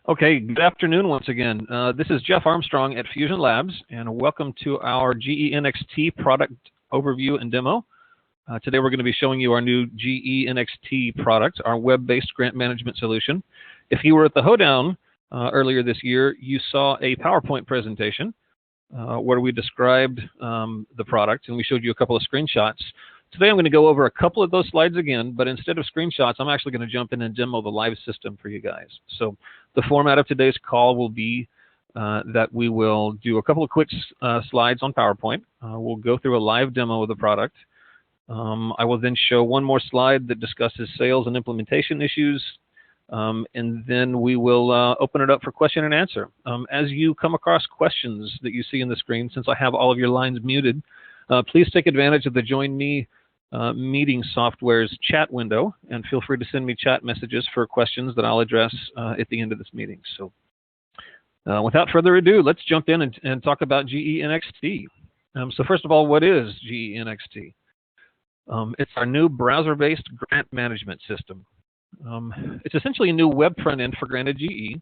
Okay, good afternoon once again. This is Jeff Armstrong at Fusion Labs, and welcome to our GeNXT product overview and demo. Today we're going to be showing you our new GeNXT product, our web-based grant management solution. If you were at the Hoedown earlier this year, you saw a PowerPoint presentation where we described the product, and we showed you a couple of screenshots. Today I'm going to go over a couple of those slides again, but instead of screenshots, I'm actually going to jump in and demo the live system for you guys. So the format of today's call will be that we will do a couple of quick slides on PowerPoint. We'll go through a live demo of the product. I will then show one more slide that discusses sales and implementation issues, and then we will open it up for question and answer. As you come across questions that you see in the screen, since I have all of your lines muted, please take advantage of the Join Me meeting software's chat window, and feel free to send me chat messages for questions that I'll address at the end of this meeting. So without further ado, let's jump in and talk about GeNXT. So first of all, what is GeNXT? It's our new browser-based grant management system. It's essentially a new web front end for Granted GE.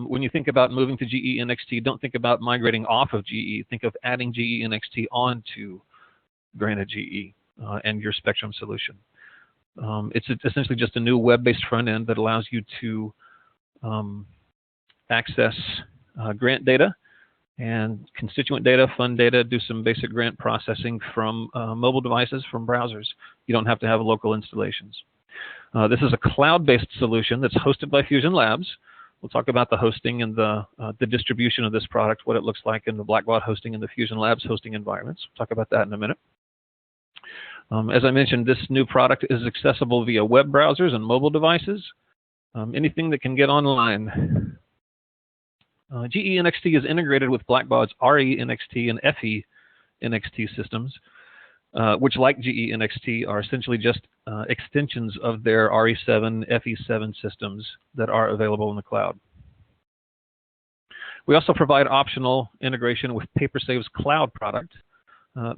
When you think about moving to GeNXT, don't think about migrating off of GE. Think of adding GeNXT onto Granted GE and your Spectrum solution. It's essentially just a new web-based front end that allows you to access grant data and constituent data, fund data, do some basic grant processing from mobile devices, from browsers. You don't have to have local installations. This is a cloud-based solution that's hosted by Fusion Labs. We'll talk about the hosting and the distribution of this product, what it looks like in the Blackbaud hosting and the Fusion Labs hosting environments. We'll talk about that in a minute. As I mentioned, this new product is accessible via web browsers and mobile devices, anything that can get online. GeNXT is integrated with Blackbaud's RENXT and FENXT systems, which, like GeNXT, are essentially just extensions of their RE7, FE7 systems that are available in the cloud. We also provide optional integration with PaperSave's cloud product.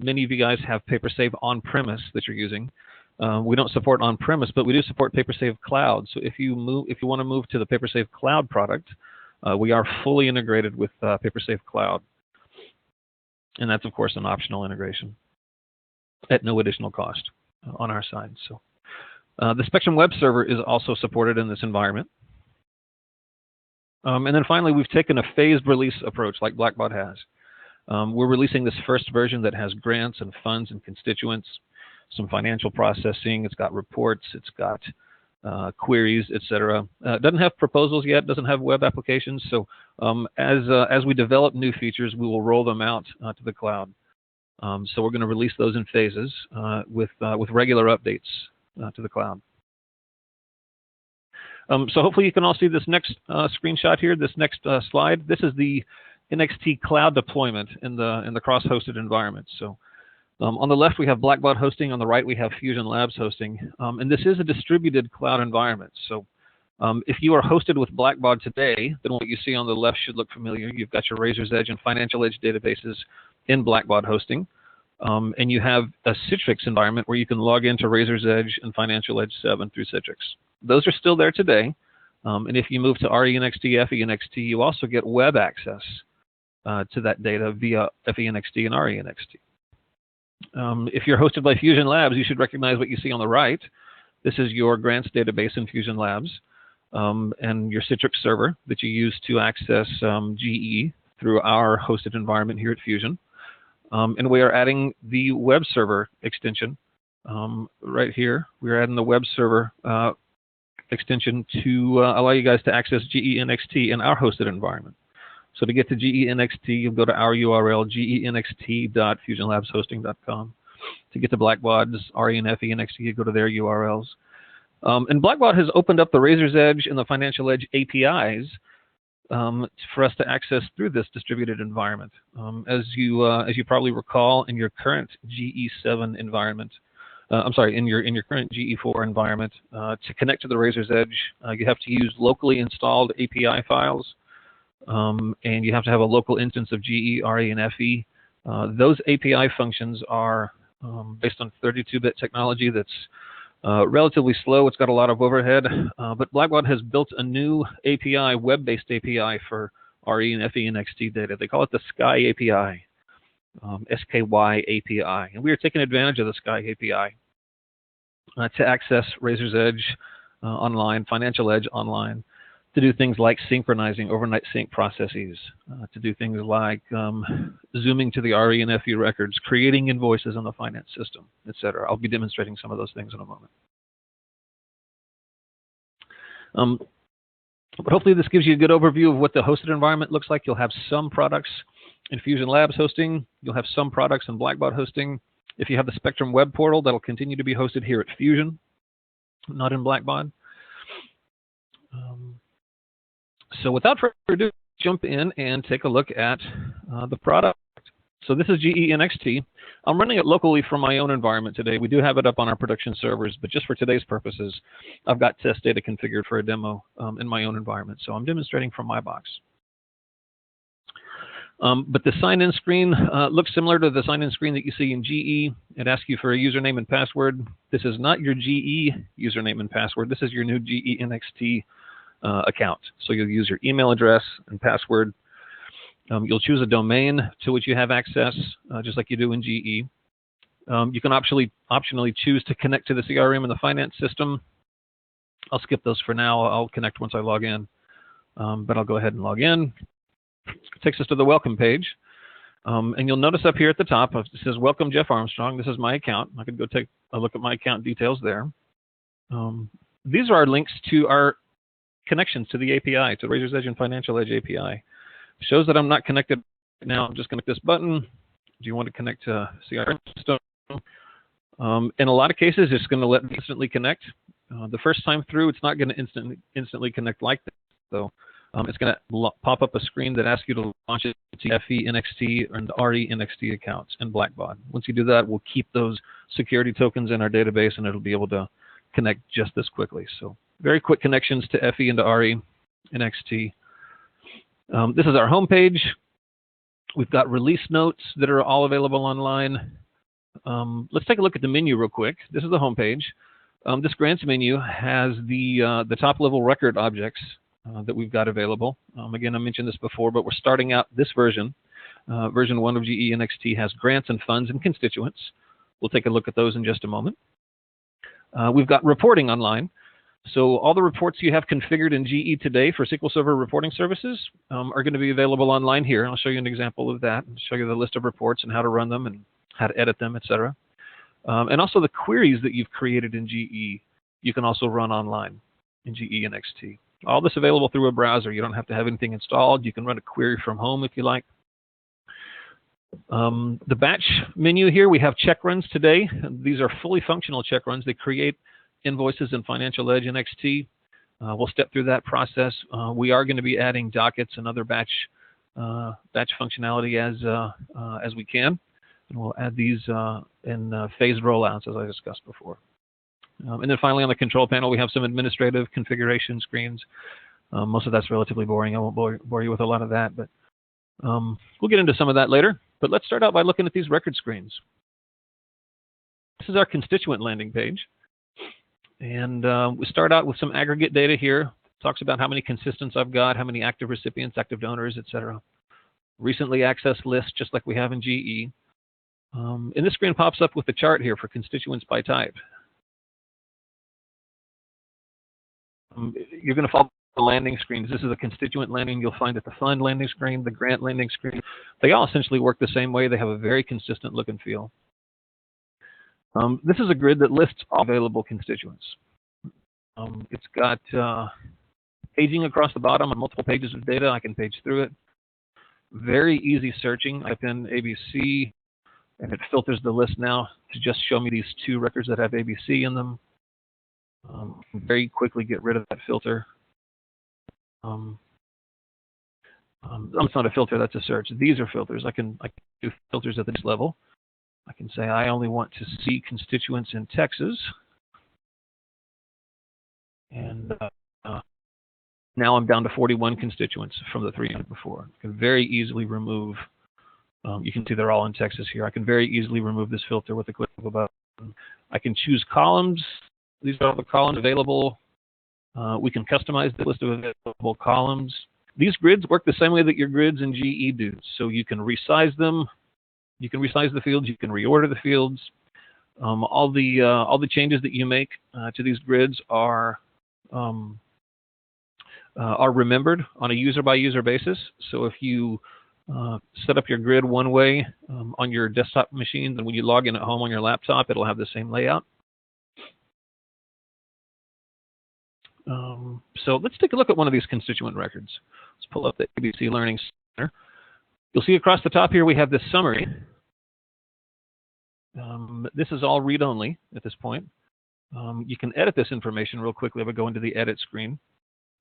Many of you guys have PaperSave on-premise that you're using. We don't support on-premise, but we do support PaperSave Cloud. So if you want to move to the PaperSave Cloud product, we are fully integrated with PaperSave Cloud. And that's, of course, an optional integration at no additional cost on our side. So the Spectrum web server is also supported in this environment. And then finally, we've taken a phased release approach like Blackbaud has. We're releasing this first version that has grants and funds and constituents, some financial processing. It's got reports. It's got queries, etc. It doesn't have proposals yet. Doesn't have web applications. So as we develop new features, we will roll them out to the cloud. So we're going to release those in phases with regular updates to the cloud. So hopefully you can all see this next screenshot here, this next slide. This is the NXT cloud deployment in the cross-hosted environment. So on the left we have Blackbaud hosting. On the right we have Fusion Labs hosting. And this is a distributed cloud environment. So if you are hosted with Blackbaud today, then what you see on the left should look familiar. You've got your Razor's Edge and Financial Edge databases in Blackbaud hosting. And you have a Citrix environment where you can log into Razor's Edge and Financial Edge 7 through Citrix. Those are still there today. And if you move to RENXT, FENXT, you also get web access to that data via FENXT and RENXT. If you're hosted by Fusion Labs, you should recognize what you see on the right. This is your grants database in Fusion Labs and your Citrix server that you use to access GE through our hosted environment here at Fusion. And we are adding the web server extension right here. We're adding the web server extension to allow you guys to access GeNXT in our hosted environment. So to get to GeNXT, you'll go to our URL, genxt.fusionlabshosting.com. To get to Blackbaud's RE and FENXT, you go to their URLs. And Blackbaud has opened up the Razor's Edge and the Financial Edge APIs for us to access through this distributed environment. As you probably recall, in your current GE7 environment, in your current GE4 environment, to connect to the Razor's Edge, you have to use locally installed API files. And you have to have a local instance of GE, RE, and FE. Those API functions are based on 32-bit technology that's Relatively slow. It's got a lot of overhead, but Blackbaud has built a new API, web-based API for RE and FENXT data. They call it the Sky API, SKY API. And we are taking advantage of the Sky API to access Razor's Edge online, Financial Edge online, to do things like synchronizing overnight sync processes, to do things like zooming to the RE and FE records, creating invoices on the finance system, etc. I'll be demonstrating some of those things in a moment. But hopefully this gives you a good overview of what the hosted environment looks like. You'll have some products in Fusion Labs hosting. You'll have some products in Blackbaud hosting. If you have the Spectrum web portal, that'll continue to be hosted here at Fusion, not in Blackbaud. So without further ado, jump in and take a look at the product. So this is GeNXT. I'm running it locally from my own environment today. We do have it up on our production servers, but just for today's purposes, I've got test data configured for a demo in my own environment. So I'm demonstrating from my box. But the sign-in screen looks similar to the sign-in screen that you see in GE. It asks you for a username and password. This is not your GE username and password. This is your new GeNXT account. So you'll use your email address and password. You'll choose a domain to which you have access, just like you do in GE. You can optionally choose to connect to the CRM and the finance system. I'll skip those for now. I'll connect once I log in. But I'll go ahead and log in. It takes us to the welcome page. And you'll notice up here at the top, it says, "Welcome, Jeff Armstrong." This is my account. I could go take a look at my account details there. These are our links to our connections to the API, to Razor's Edge and Financial Edge API. Shows that I'm not connected right now. I'm just going to click this button. Do you want to connect to CRM system? In a lot of cases, it's going to let me instantly connect. The first time through, it's not going to instantly connect like this. So it's going to pop up a screen that asks you to launch it to FENXT and RENXT accounts in Blackbaud. Once you do that, we'll keep those security tokens in our database, and it'll be able to connect just this quickly. So very quick connections to FE and to RENXT. This is our home page. We've got release notes that are all available online. Let's take a look at the menu real quick. This is the home page. This grants menu has the top level record objects that we've got available. Again, I mentioned this before, but we're starting out this version. Version 1 of GeNXT has grants and funds and constituents. We'll take a look at those in just a moment. We've got reporting online. So all the reports you have configured in GE today for SQL Server reporting services are going to be available online here. I'll show you an example of that and show you the list of reports and how to run them and how to edit them, etc. And also the queries that you've created in GE, you can also run online in GeNXT. All this available through a browser. You don't have to have anything installed. You can run a query from home if you like. The batch menu here, we have check runs today. These are fully functional check runs. They create invoices in Financial Edge and XT. We'll step through that process. We are going to be adding dockets and other batch functionality as we can. And we'll add these in phased rollouts, as I discussed before. And then finally, on the control panel, we have some administrative configuration screens. Most of that's relatively boring. I won't bore you with a lot of that, but we'll get into some of that later. But let's start out by looking at these record screens. This is our constituent landing page. And we start out with some aggregate data here. It talks about how many consistents I've got, how many active recipients, active donors, etc. Recently accessed lists, just like we have in GE. And this screen pops up with the chart here for constituents by type. You're going to follow the landing screens. This is a constituent landing. You'll find it the fund landing screen, the grant landing screen. They all essentially work the same way. They have a very consistent look and feel. This is a grid that lists all available constituents. It's got paging across the bottom on multiple pages of data. I can page through it. Very easy searching. I type in ABC, and it filters the list now to just show me these 2 records that have ABC in them. Very quickly get rid of that filter. It's not a filter, that's a search. These are filters. I can do filters at this level. I can say I only want to see constituents in Texas. And now I'm down to 41 constituents from the 300 before. I can very easily remove, you can see they're all in Texas here. I can very easily remove this filter with a click of a button. I can choose columns these are all the columns available. We can customize the list of available columns. These grids work the same way that your grids in GE do. So you can resize them. You can resize the fields. You can reorder the fields. All the changes that you make to these grids are remembered on a user-by-user basis. So if you set up your grid one way on your desktop machine, then when you log in at home on your laptop, it'll have the same layout. So let's take a look at one of these constituent records. Let's pull up the ABC Learning Center. You'll see across the top here we have this summary. This is all read-only at this point. You can edit this information real quickly if I go into the edit screen.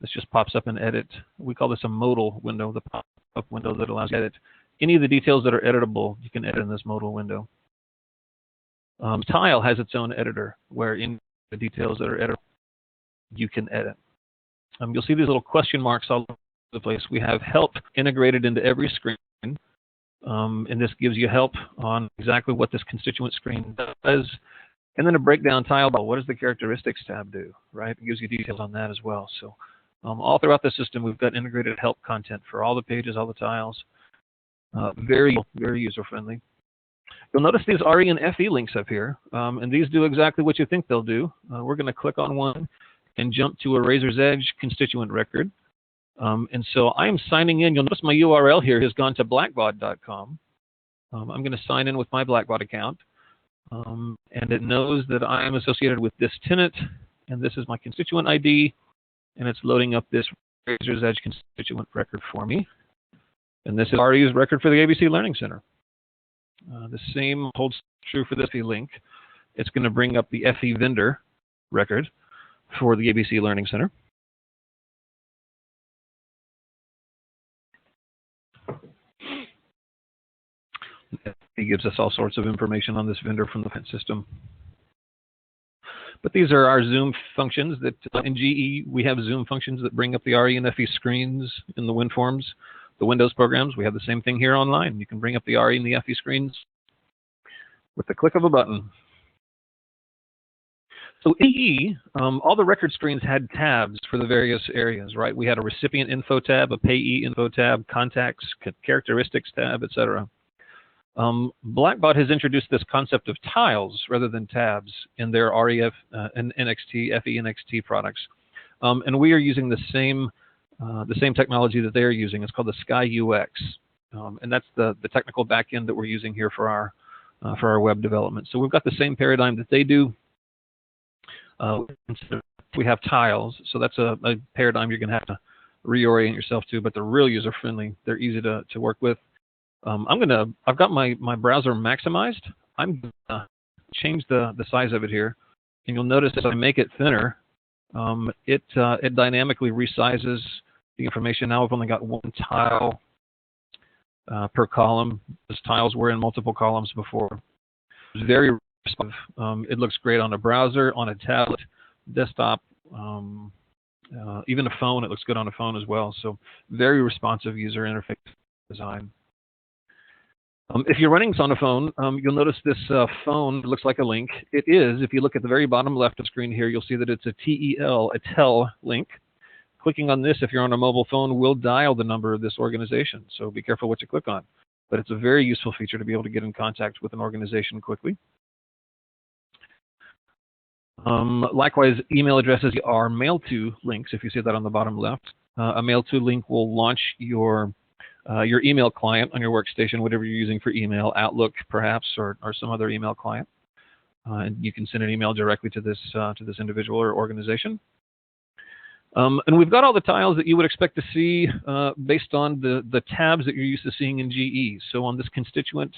This just pops up in edit. We call this a modal window, the pop-up window that allows you to edit. Any of the details that are editable, you can edit in this modal window. Tile has its own editor, where in the details that are editable, you can edit. You'll see these little question marks all over the place. We have help integrated into every screen. And this gives you help on exactly what this constituent screen does. And then a breakdown tile, what does the characteristics tab do, right? It gives you details on that as well. So all throughout the system, we've got integrated help content for all the pages, all the tiles. Very, very user-friendly. You'll notice these RE and FE links up here, and these do exactly what you think they'll do. We're going to click on one and jump to a Razor's Edge constituent record. And so I am signing in. You'll notice my URL here has gone to blackbaud.com. I'm going to sign in with my Blackbaud account. And it knows that I am associated with this tenant, and this is my constituent ID, and it's loading up this Razor's Edge constituent record for me. And this is RE's record for the ABC Learning Center. The same holds true for this FE link. It's going to bring up the FE vendor record for the ABC Learning Center. It gives us all sorts of information on this vendor from the system. But these are our zoom functions that in GE, we have zoom functions that bring up the RE and FE screens in the WinForms, the Windows programs. We have the same thing here online. You can bring up the RE and the FE screens with the click of a button. So in GE, all the record screens had tabs for the various areas, right? We had a recipient info tab, a payee info tab, contacts, characteristics tab, etc. Blackbaud has introduced this concept of tiles rather than tabs in their REF and NXT, FENXT products. And we are using the same technology that they're using. It's called the Sky UX. And that's the technical backend that we're using here for our web development. So we've got the same paradigm that they do. We have tiles, so that's a paradigm you're going to have to reorient yourself to, but they're real user-friendly. They're easy to work with. I've got my browser maximized. I'm going to change the size of it here, and you'll notice as I make it thinner, it dynamically resizes the information. Now I've only got one tile per column. Those tiles were in multiple columns before. It's very responsive. It looks great on a browser, on a tablet, desktop, even a phone. It looks good on a phone as well. So very responsive user interface design. If you're running this on a phone, you'll notice this phone looks like a link. It is. If you look at the very bottom left of the screen here, you'll see that it's a TEL, a TEL link. Clicking on this, if you're on a mobile phone, will dial the number of this organization. So be careful what you click on. But it's a very useful feature to be able to get in contact with an organization quickly. Likewise, email addresses are mail to links, if you see that on the bottom left. A mail to link will launch your email client on your workstation, whatever you're using for email, Outlook perhaps, or some other email client. And you can send an email directly to this individual or organization. And we've got all the tiles that you would expect to see based on the tabs that you're used to seeing in GE. So on this constituent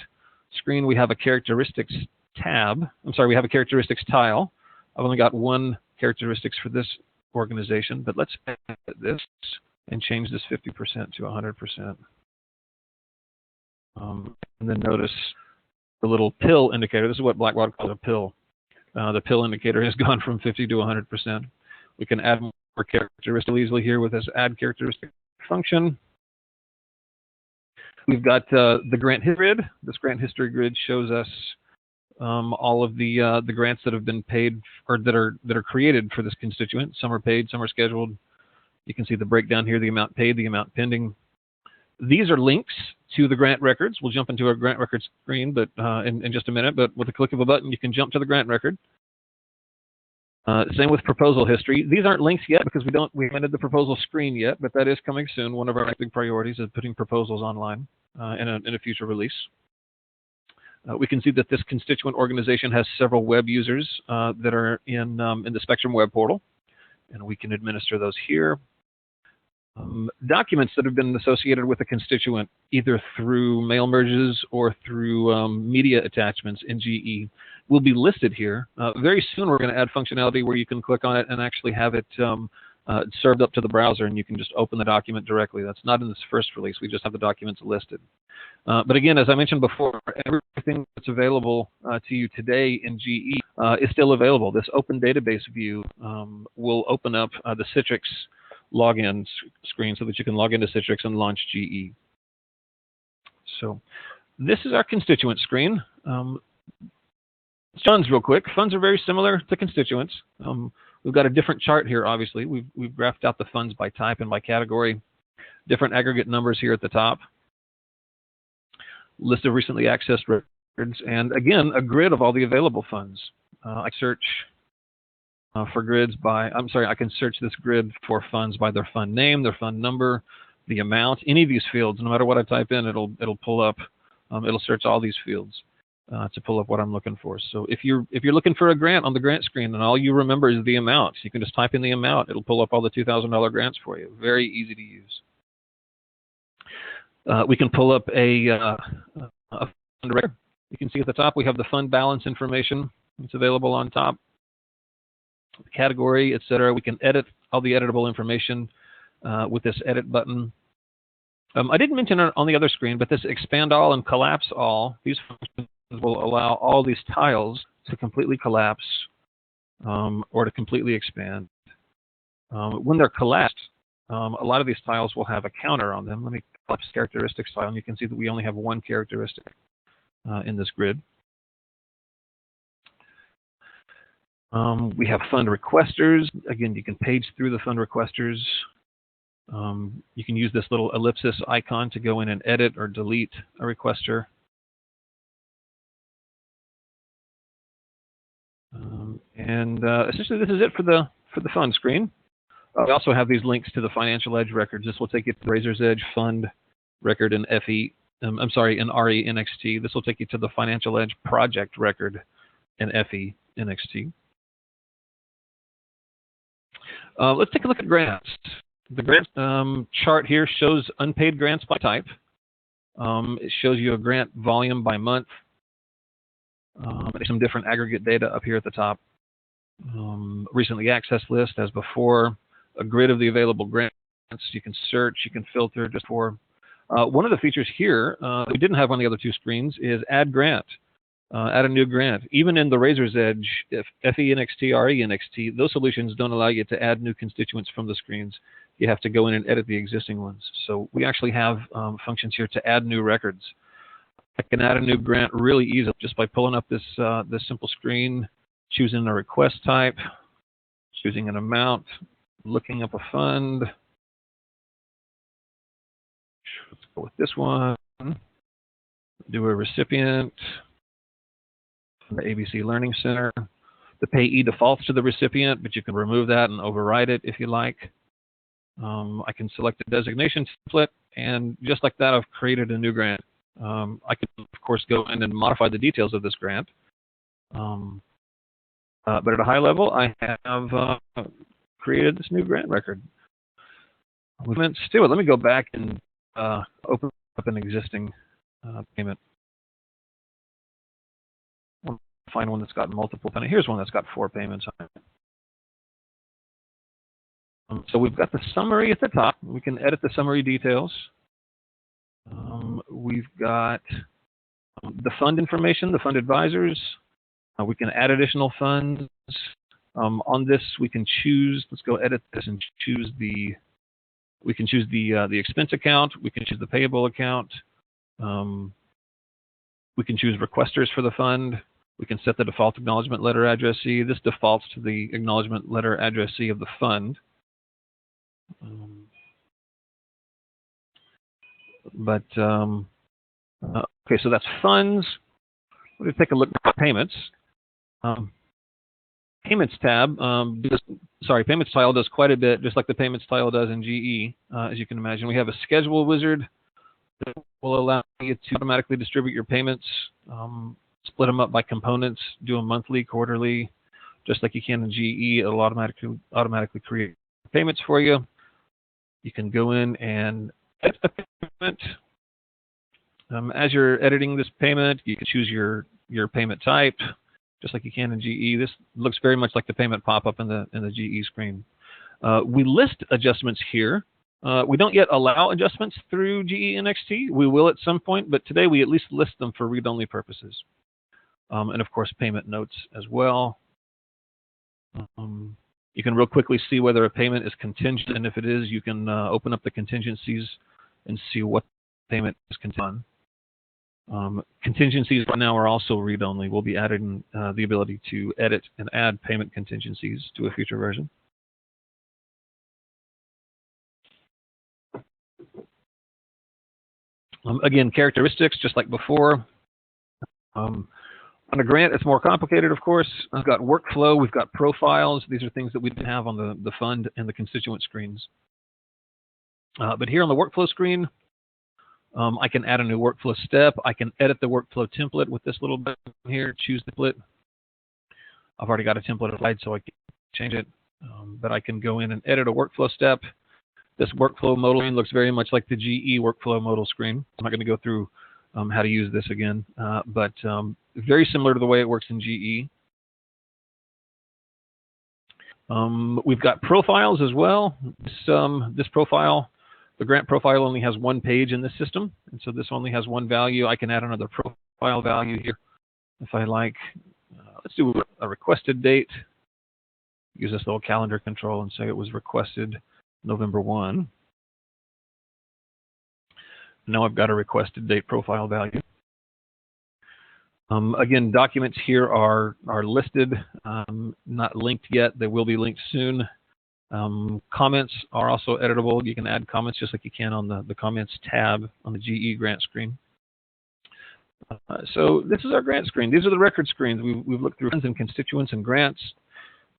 screen, we have a characteristics tab. I'm sorry, we have a characteristics tile. I've only got one characteristics for this organization, but let's edit this and change this 50% to 100%. And then notice the little pill indicator. This is what Blackbaud calls a pill. The pill indicator has gone from 50 to 100%. We can add more characteristics easily here with this add characteristic function. We've got the grant history grid. This grant history grid shows us all of the grants that have been paid or that are created for this constituent. Some are paid, some are scheduled. You can see the breakdown here: the amount paid, the amount pending. These are links to the grant records. We'll jump into our grant record screen, but in just a minute. But with a click of a button, you can jump to the grant record. Same with proposal history. These aren't links yet because we haven't entered the proposal screen yet, but that is coming soon. One of our big priorities is putting proposals online in a future release. We can see that this constituent organization has several web users that are in the Spectrum web portal, and we can administer those here. Documents that have been associated with a constituent, either through mail merges or through media attachments in GE, will be listed here. Very soon we're going to add functionality where you can click on it and actually have it served up to the browser, and you can just open the document directly. That's not in this first release. We just have the documents listed. But again, as I mentioned before, everything that's available to you today in GE is still available. This open database view will open up the Citrix login screen so that you can log into Citrix and launch GE. So this is our constituent screen. Funds real quick. Funds are very similar to constituents. We've got a different chart here, obviously. We've graphed out the funds by type and by category. Different aggregate numbers here at the top. List of recently accessed records. And again, a grid of all the available funds. I search for grids by, I can search this grid for funds by their fund name, their fund number, the amount, any of these fields. No matter what I type in, it'll pull up, it'll search all these fields to pull up what I'm looking for. So if you're looking for a grant on the grant screen and all you remember is the amount, you can just type in the amount. It'll pull up all the $2,000 grants for you. Very easy to use. We can pull up a fund record. You can see at the top we have the fund balance information. It's available on top. Category, etc. We can edit all the editable information with this edit button. I didn't mention it on the other screen, but this expand all and collapse all, these functions will allow all these tiles to completely collapse or to completely expand. When they're collapsed, a lot of these tiles will have a counter on them. Let me collapse characteristics tile, and you can see that we only have one characteristic in this grid. We have fund requesters. Again, you can page through the fund requesters. You can use this little ellipsis icon to go in and edit or delete a requester. Essentially, this is it for the fund screen. We also have these links to the Financial Edge records. This will take you to the Razor's Edge fund record in in RENXT. This will take you to the Financial Edge project record in FENXT. Let's take a look at grants. The grant chart here shows unpaid grants by type. It shows you a grant volume by month. Some different aggregate data up here at the top. Recently accessed list as before. A grid of the available grants. You can search, you can filter just for. One of the features here we didn't have on the other two screens is add grant. Add a new grant. Even in the Razor's Edge, if FENXT, RENXT, those solutions don't allow you to add new constituents from the screens. You have to go in and edit the existing ones. So we actually have functions here to add new records. I can add a new grant really easily just by pulling up this simple screen, choosing a request type, choosing an amount, looking up a fund. Let's go with this one. Do a recipient. The ABC Learning Center. The payee defaults to the recipient, but you can remove that and override it if you like. I can select a designation template, and just like that, I've created a new grant. I can, of course, go in and modify the details of this grant. But at a high level, I have created this new grant record. Let me go back and open up an existing payment. Find one that's got multiple payments. Here's one that's got 4 payments on it. So we've got the summary at the top. We can edit the summary details. We've got the fund information, the fund advisors. We can add additional funds. On this, we can choose. Let's go edit this and choose the. We can choose the expense account. We can choose the payable account. We can choose requesters for the fund. We can set the default acknowledgement letter addressee. This defaults to the acknowledgement letter addressee of the fund. Okay, so that's funds. We'll take a look at payments. Payments tab, payments tile does quite a bit, just like the payments tile does in GE. As you can imagine, we have a schedule wizard that will allow you to automatically distribute your payments, split them up by components, do them monthly, quarterly, just like you can in GE. It'll automatically create payments for you. You can go in and edit the payment. As you're editing this payment, you can choose your payment type, just like you can in GE. This looks very much like the payment pop-up in the GE screen. We list adjustments here. We don't yet allow adjustments through GeNXT. We will at some point, but today we at least list them for read-only purposes. And of course, payment notes as well. You can real quickly see whether a payment is contingent, and if it is, you can open up the contingencies and see what payment is contingent on. Contingencies right now are also read-only. We'll be adding the ability to edit and add payment contingencies to a future version. Again, characteristics, just like before. On a grant, it's more complicated, of course. I've got workflow. We've got profiles. These are things that we didn't have on the fund and the constituent screens. But here on the workflow screen, I can add a new workflow step. I can edit the workflow template with this little button here, choose the template. I've already got a template applied, so I can change it. But I can go in and edit a workflow step. This workflow modal screen looks very much like the GE workflow modal screen. I'm not going to go through how to use this again, but very similar to the way it works in GE. We've got profiles as well. This profile, the grant profile, only has one page in this system, and so this only has one value. I can add another profile value here if I like. Let's do a requested date. Use this little calendar control and say it was requested November 1. Now I've got a requested date profile value. Again, documents here are listed, not linked yet. They will be linked soon. Comments are also editable. You can add comments just like you can on the comments tab on the GE grant screen. So this is our grant screen. These are the record screens. We've looked through funds and constituents and grants.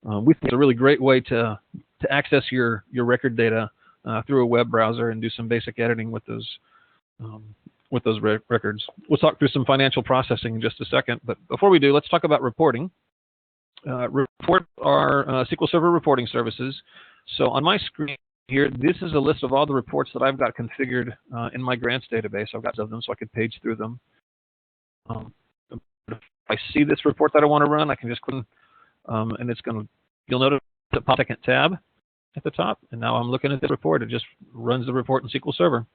We think it's a really great way to access your record data through a web browser and do some basic editing with those records. We'll talk through some financial processing in just a second, but before we do, let's talk about reporting. Report are SQL Server reporting services. So on my screen here, this is a list of all the reports that I've got configured in my grants database. I've got of them, so I could page through them. If I see this report that I want to run, I can just click, and it's going to, you'll notice the second tab at the top, and now I'm looking at the report. It just runs the report in SQL Server.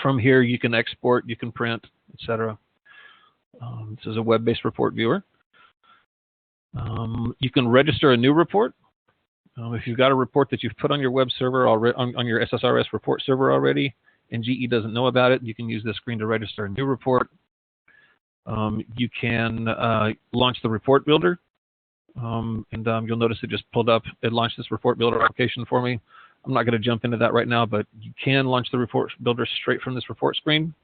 From here, you can export, you can print, etc. This is a web-based report viewer. You can register a new report. If you've got a report that you've put on your web server already, on your SSRS report server already, and GE doesn't know about it, you can use this screen to register a new report. You can launch the report builder, and you'll notice it just pulled up. It launched this report builder application for me. I'm not going to jump into that right now, but you can launch the report builder straight from this report screen.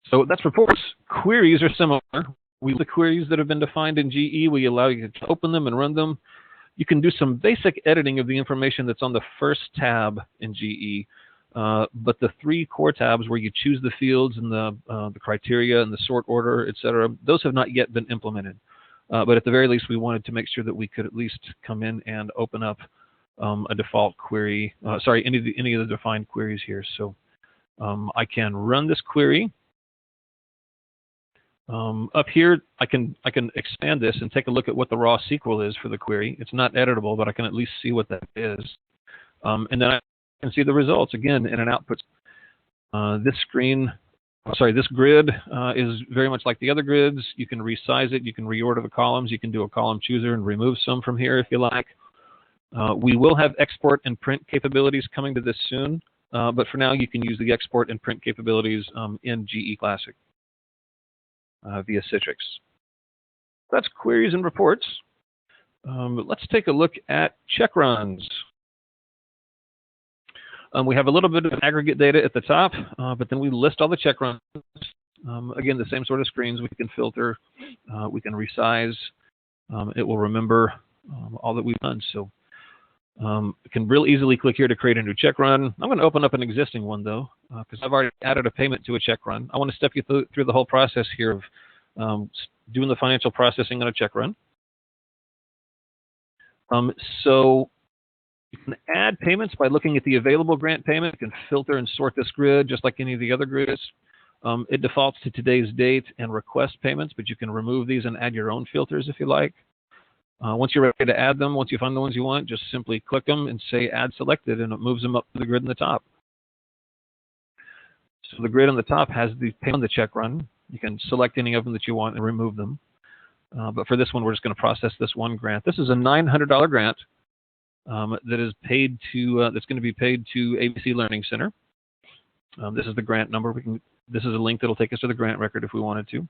So that's reports. Queries are similar. The queries that have been defined in GE, we allow you to open them and run them. You can do some basic editing of the information that's on the first tab in GE, but the three core tabs where you choose the fields and the criteria and the sort order, etc., those have not yet been implemented. But at the very least, we wanted to make sure that we could at least come in and open up a default query. Any of the defined queries here. So I can run this query. Up here, I can expand this and take a look at what the raw SQL is for the query. It's not editable, but I can at least see what that is. And then I can see the results again in an output. This grid is very much like the other grids. You can resize it. You can reorder the columns. You can do a column chooser and remove some from here if you like. We will have export and print capabilities coming to this soon. but for now you can use the export and print capabilities in GE Classic via Citrix. That's queries and reports. Let's take a look at check runs. We have a little bit of aggregate data at the top, but then we list all the check runs. Again, the same sort of screens. We can filter, we can resize. It will remember all that we've done. So you can real easily click here to create a new check run. I'm going to open up an existing one, though, because I've already added a payment to a check run. I want to step you through the whole process here of doing the financial processing on a check run. So you can add payments by looking at the available grant payment. You can filter and sort this grid just like any of the other grids. It defaults to today's date and request payments, but you can remove these and add your own filters if you like. Once you're ready to add them, once you find the ones you want, just simply click them and say Add Selected, and it moves them up to the grid in the top. So the grid on the top has the payment on the check run. You can select any of them that you want and remove them. But for this one, we're just going to process this one grant. This is a $900 grant that is paid to that's going to be paid to ABC Learning Center. This is the grant number. This is a link that will take us to the grant record if we wanted to.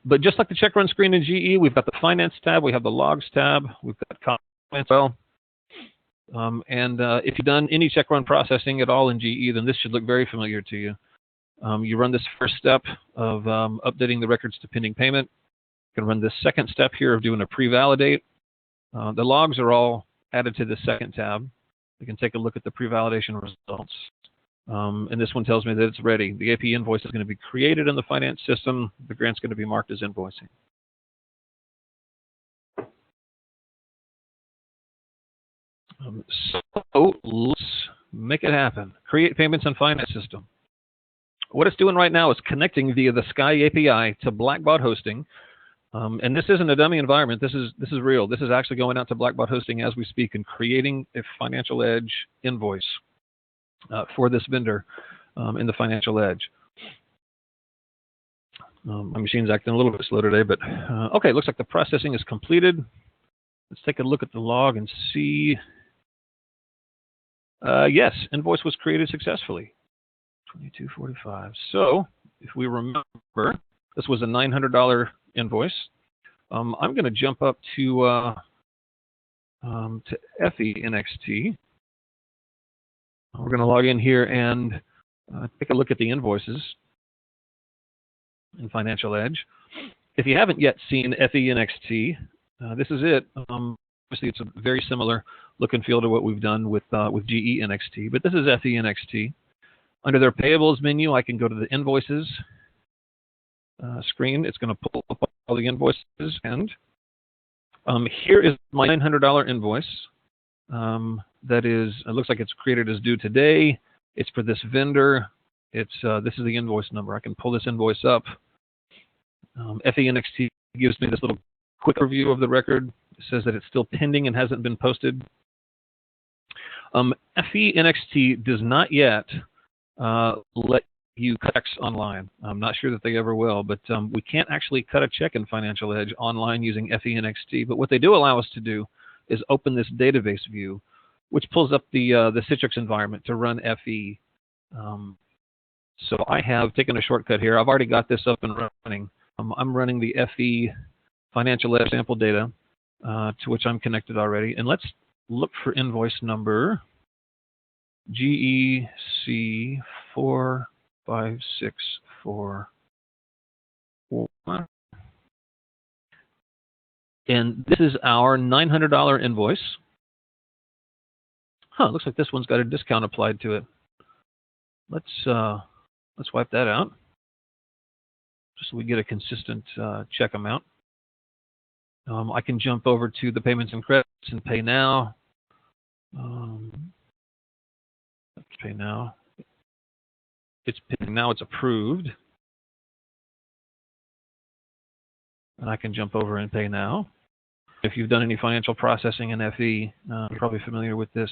But just like the check run screen in GE, we've got the Finance tab, we have the Logs tab, we've got Comments as well. If you've done any check run processing at all in GE, then this should look very familiar to you. You run this first step of updating the records to pending payment. You can run this second step here of doing a pre-validate. The logs are all added to the second tab. You can take a look at the pre-validation results. And this one tells me that it's ready. The AP invoice is going to be created in the finance system. The grant's going to be marked as invoicing. So let's make it happen. Create payments in finance system. What it's doing right now is connecting via the Sky API to Blackbaud hosting. And this isn't a dummy environment. This is real. This is actually going out to Blackbaud hosting as we speak and creating a Financial Edge invoice for this vendor in the Financial Edge. My machine's acting a little bit slow today, but okay, looks like the processing is completed. Let's take a look at the log and see. Yes, invoice was created successfully. 2245. So if we remember, this was a $900 invoice. I'm going to jump up to FENXT. We're going to log in here and take a look at the invoices in Financial Edge. If you haven't yet seen FENXT, this is it. Obviously, it's a very similar look and feel to what we've done with GeNXT, but this is FENXT. Under their payables menu, I can go to the invoices screen. It's going to pull up all the invoices, and here is my $900 invoice. That is, it looks like it's created as due today. It's for this vendor. It's this is the invoice number. I can pull this invoice up. FENXT gives me this little quick review of the record. It says that it's still pending and hasn't been posted. FENXT does not yet let you cut checks online. I'm not sure that they ever will, but we can't actually cut a check in Financial Edge online using FENXT. But what they do allow us to do is open this database view, which pulls up the Citrix environment to run FE. So I have taken a shortcut here. I've already got this up and running. I'm running the FE Financial Edge sample data, to which I'm connected already. And let's look for invoice number GEC 45641. And this is our $900 invoice. It looks like this one's got a discount applied to it. Let's wipe that out, just so we get a consistent check amount. I can jump over to the payments and credits and pay now. Let's pay now. It's pending now. It's approved, and I can jump over and pay now. If you've done any financial processing in FE, you're probably familiar with this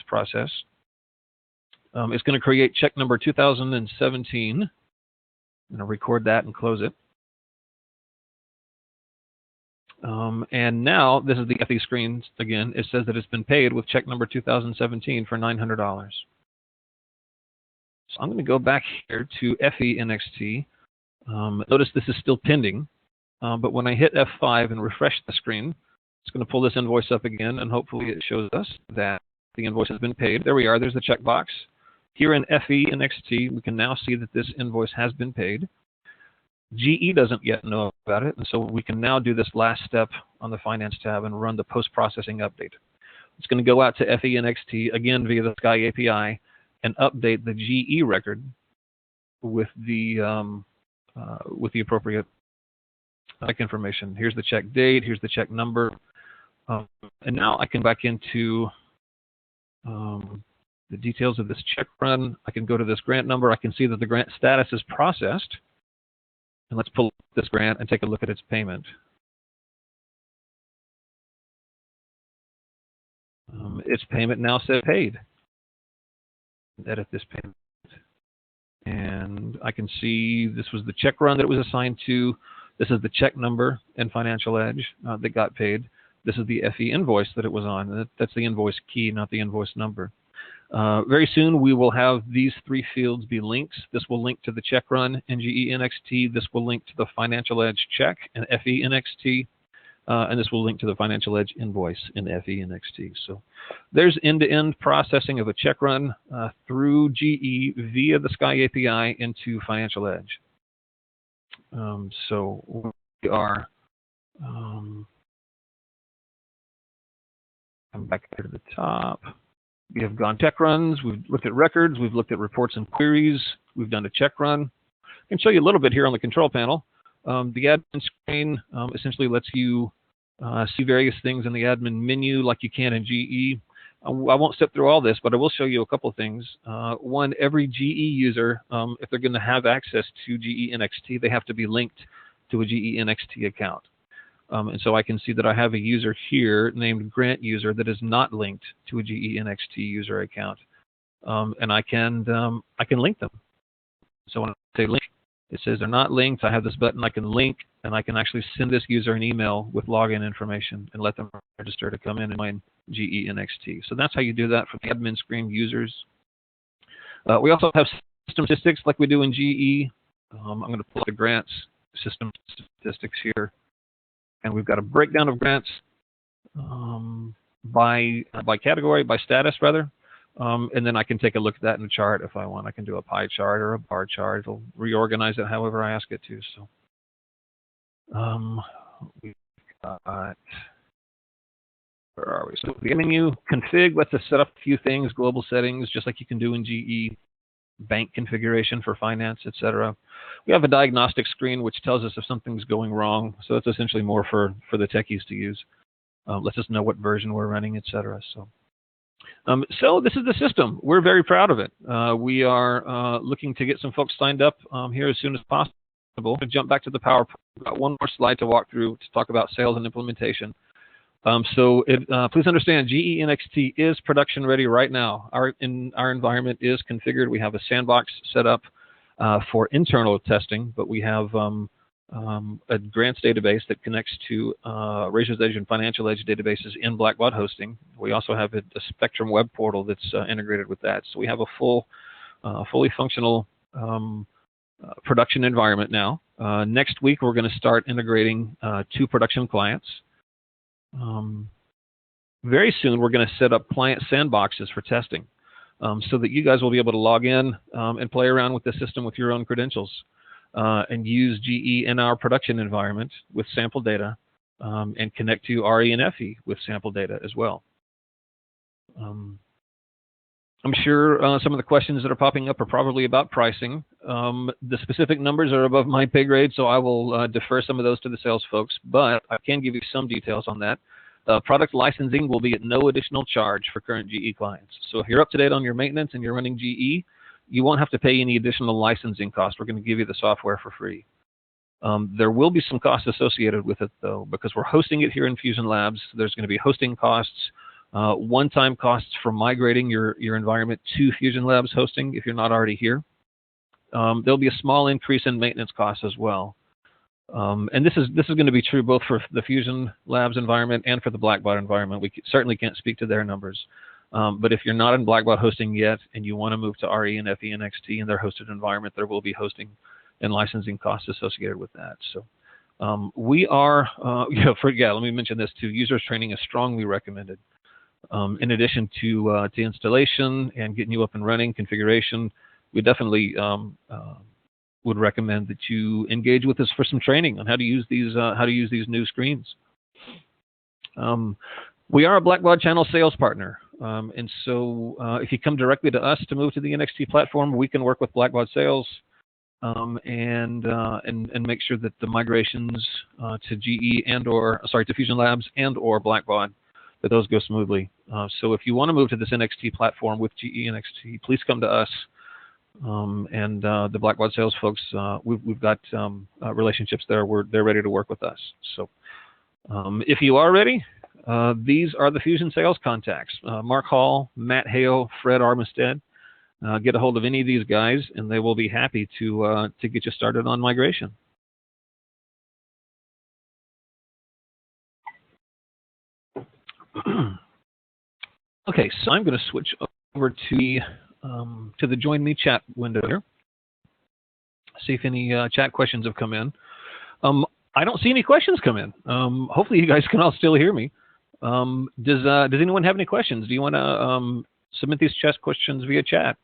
process. It's going to create check number 2017. I'm going to record that and close it. And now this is the FE screen again. It says that it's been paid with check number 2017 for $900. So I'm going to go back here to FENXT. Notice this is still pending, but when I hit F5 and refresh the screen, it's going to pull this invoice up again, and hopefully it shows us that the invoice has been paid. There we are. There's the checkbox. Here in FENXT, we can now see that this invoice has been paid. GE doesn't yet know about it, and so we can now do this last step on the Finance tab and run the post-processing update. It's going to go out to FENXT, again via the Sky API, and update the GE record with the appropriate check information. Here's the check date, here's the check number, and now I can back into the details of this check run. I can go to this grant number. I can see that the grant status is processed. And let's pull up this grant and take a look at its payment. Its payment now says paid. Edit this payment. And I can see this was the check run that it was assigned to. This is the check number in Financial Edge that got paid. This is the FE invoice that it was on. That's the invoice key, not the invoice number. Very soon we will have these three fields be links. This will link to the check run in GeNXT. This will link to the Financial Edge check in FENXT. And this will link to the Financial Edge invoice in FENXT. So there's end-to-end processing of a check run through GE via the Sky API into Financial Edge. So we are come back here to the top. We have gone check runs, we've looked at records, we've looked at reports and queries, we've done a check run. I can show you a little bit here on the control panel. The admin screen essentially lets you see various things in the admin menu like you can in GE. I won't step through all this, but I will show you a couple of things. One, every GE user, if they're going to have access to GeNXT, they have to be linked to a GeNXT account. And so I can see that I have a user here named Grant User that is not linked to a GeNXT user account, and I can link them. So when I say link, it says they're not linked. I have this button I can link, and I can actually send this user an email with login information and let them register to come in and join GeNXT. So that's how you do that for the admin screen users. We also have system statistics like we do in GE. I'm going to pull up the grants system statistics here. And we've got a breakdown of grants by category, by status rather. And then I can take a look at that in a chart if I want. I can do a pie chart or a bar chart. It'll reorganize it however I ask it to. So we've got, where are we? So the menu config lets us set up a few things, global settings, just like you can do in GE. Bank configuration for finance, etc. We have a diagnostic screen which tells us if something's going wrong. So it's essentially more for the techies to use. Lets us know what version we're running, etc. So this is the system. We're very proud of it. We are looking to get some folks signed up here as soon as possible. I'm going to jump back to the PowerPoint. We've got one more slide to walk through to talk about sales and implementation. Please understand, GeNXT is production ready right now. Our environment is configured. We have a sandbox set up for internal testing, but we have a grants database that connects to Razor's Edge and Financial Edge databases in Blackbaud hosting. We also have a Spectrum web portal that's integrated with that. So we have a fully functional production environment now. Next week, we're going to start integrating 2 production clients. Very soon, we're going to set up client sandboxes for testing so that you guys will be able to log in and play around with the system with your own credentials and use GE in our production environment with sample data and connect to RE and FE with sample data as well. I'm sure some of the questions that are popping up are probably about pricing. The specific numbers are above my pay grade, so I will defer some of those to the sales folks, but I can give you some details on that. Product licensing will be at no additional charge for current GE clients. So if you're up to date on your maintenance and you're running GE, you won't have to pay any additional licensing costs. We're going to give you the software for free. There will be some costs associated with it, though, because we're hosting it here in Fusion Labs. There's going to be hosting costs, one-time costs for migrating your environment to Fusion Labs hosting if you're not already here. There'll be a small increase in maintenance costs as well. And this is going to be true both for the Fusion Labs environment and for the Blackbaud environment. We certainly can't speak to their numbers. But if you're not in Blackbaud hosting yet and you want to move to RE and FENXT in their hosted environment, there will be hosting and licensing costs associated with that. So we are, let me mention this too. Users training is strongly recommended. In addition to installation and getting you up and running, configuration, we definitely would recommend that you engage with us for some training on how to use these new screens. We are a Blackbaud channel sales partner, and so if you come directly to us to move to the NXT platform, we can work with Blackbaud sales and make sure that the migrations to to Fusion Labs and/or Blackbaud, that those go smoothly. So if you want to move to this NXT platform with GeNXT, please come to us. And the Blackbaud sales folks, we've got relationships there. They're ready to work with us. So if you are ready, these are the Fusion sales contacts: Mark Hall, Matt Hale, Fred Armistead. Get a hold of any of these guys, and they will be happy to get you started on migration. Okay, so I'm going to switch over to the Join Me chat window here. See if any chat questions have come in. I don't see any questions come in. Hopefully you guys can all still hear me. Does anyone have any questions? Do you want to submit these chat questions via chat?